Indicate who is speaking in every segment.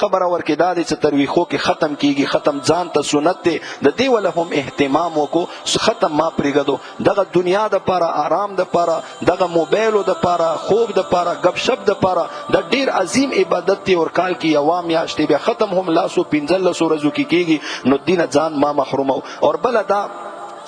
Speaker 1: خبره ورکې دا دی چې ترویخو کې ختم کیږي، ختم ځان ته سنت دی، د دې وله هم اهتمام وکړو، ختم ما پرېږدو. دغه دنیا دپاره، آرام دپاره، دغه موبایلو دپاره، خوب دپاره، گپ شپ دپاره د ډېر عظیم عبادت دی. اور کال کې یوه میاشت دی، بیا ختم هم لاسو 15 ورځو کې کېږي، نو دینه ځان ما محرومو. اور بله دا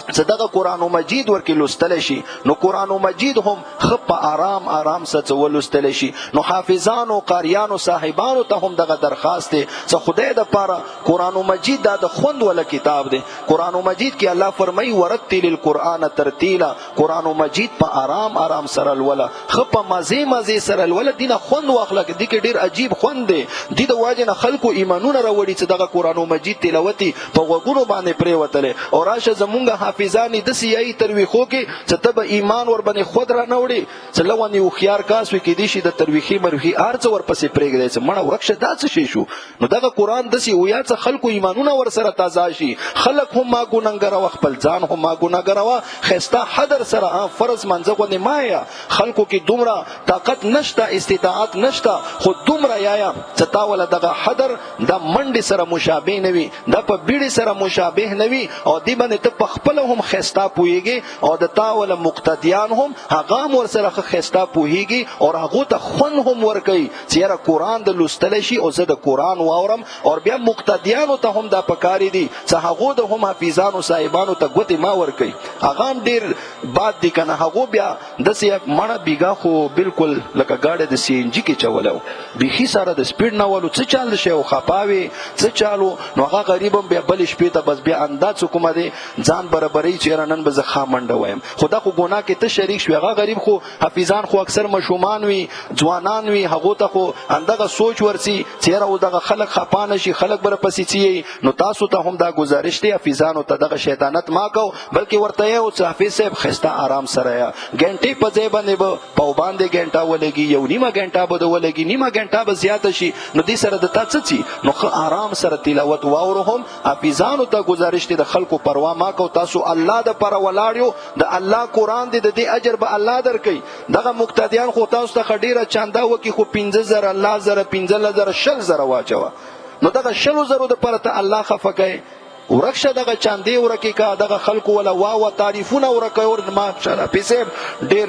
Speaker 1: چې دغه قرآن مجید ورکې لوستلی شي، نو قرآن مجید هم ښه په آرام آرام سره څه ولوستلی شي. نو حافظانو، قاریانو، صاحبانو ته هم دغه درخواست دی چې خدای دپاره قرآن مجید دا د خوند وله کتاب دی. قرآن مجید کې الله فرمایي ورتل القرآن ترتیلا، قرآن مجید په آرام آرام سره لوله، ښه په مزې مزې سره لوله، دینه خوند واخله. دې کې ډېر عجیب خوند دی. دې د وجې نه خلکو ایمانونه راوړي چې دغه قرآن مجید تلاوت په غوږونو باندې پرېوتلی. او راشه زمونږ حافظانی داسې یایي ترویخو کې چې ته به ایمان ور باندې خود را نه وړې، چې لونې هوښیار کاس وي کېدای شي د ترویخي مرویخي هر څه ورپسې پرېږدی چې مړه ورک شه، دا څه شی شو. نو دغه قرآن داسې ویا چې خلکو ایمانونه ورسره تازه شي، خلک هم ما ګنهګروه، خپل ځان هم ما ګنهګروه، ښایسته حدر سره فرض منځه غوندې ما یا خلکو کې دومره طاقت نشته، استطاعت نشته، خو دومره یایا چې تا وله دغه حدر د منډې سره مشابه نه وي، دا په بیړې سره مشابه نه وي، او دې باندې ته پخپله هم خستا پوهیږي، او د تا ولا مقتدیان هم هغه هم ورسره خستا پوهیږي، او هغه ته خوند هم ورکوي چې یاره قرآن د لوستلی شي او زه د قرآن واورم. او بیا مقتدیانو ته هم دا پکاري دي چې هغو د هم حافظانو صاحبانو ته ګوتې ما ورکوي. هغه هم ډېر باد دي که نه، هغو بیا داسې مړه بیګا خو بالکل لکه ګاډی د سی ان جي کې چولی و، بیخي سره د سپیډ نه ولو، څه چال شی و، خپا وې څه چالو. نو هغه غریب هم بیا بلې شپې ته بس بیا انداز کومه دی ځان برابرۍ چې یاره نن به زه خامنډه وایم. خو دا خو ګناه کې ته شریک شوې. هغه غریب خو حافظان خو اکثر مشومان وي، ځوانان وي، هغو ته خو همدغه سوچ ورسي چې یاره و دغه خلک خفا نه شي، خلک به راپسې څي. نو تاسو ته هم دا گزارش دی حافظانو ته دغه شیطانت ما کو، بلکې ورته یې چې حافظ صاحب ښایسته آرام سره یا ګنټې په ځای باندې به په باندې ګنټه ولګي، یو نیمه ګنټه به د ولګي، نیمه ګنټه به زیاته شي، نو دې سره د تا څه څي. نو ښه آرام سره تلاوت واورو. هم حافظانو ته گزارش دی د خلکو پروا ما کو، تاسو الله د پاره ولاړ یو، د الله قرآن دی، د دې اجر به الله درکوي. دغه مقتدیان خو تاسو ته ډېره چانده وکړي، خو 15,000 10,000 15,000 20,000 واچوه، نو دغه 20,000 دپاره ته الله خفه کوي. ورک شه دغه چاندې ورکې کا، دغه خلکو ولا واوه تعریفونه ورکوي. اور ماشاءالله پیسې ډېر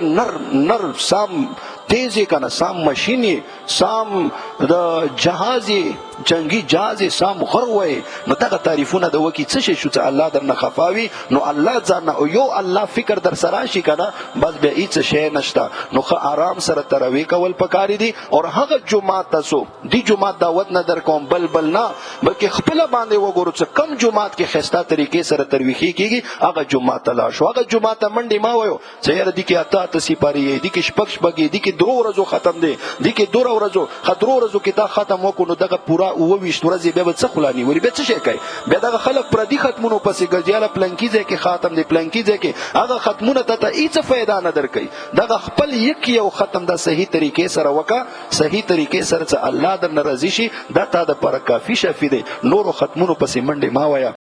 Speaker 1: نر سام تیزی کنه، سام ماشینی، سام د جهازی، جنگی جهازی، سام غروی. نو دغه تعریفونه د وکی څه شي شو چې الله در نه خفاوي. نو الله ځان یو الله فکر در سره شي کنه، بس بیا هیڅ شی نشته. نو ښه آرام سره تراویح کول پکاري دي. او هغه جمعات تاسو دی جمعات دعوت نه در کوم، بل نه، بلکې خپل باندې وګورو چې کم جمعات کې خسته طریقې سره ترویحي کیږي، هغه جمعات لا شو. هغه جمعات منډي ما وایو چې یاره دي کې اته سپاری دي، کې شپږ دي، کې درو ورځو ختم دی، دي کې 2 ورځو خطرو ورځو کې دا ختم وکړو. نو دغه پورا 29 ورځې بیا به څه خلانی ولی، بیا څه شي کوي؟ بیا دغه خلک پردي ختمونو پسې ګرځي، پلنکي ځای کې خاتم دی، پلنکي ځای کې هغه ختمونه ته هیڅ فایده نه درکوي. دغه خپل یو ختم دا صحیح طریقې سره وکړه، صحیح طریقې سره چې الله در نه راضي شي، دا تا دپاره کافي شفي دی. نورو ختمونو پسې منډې ما وایه.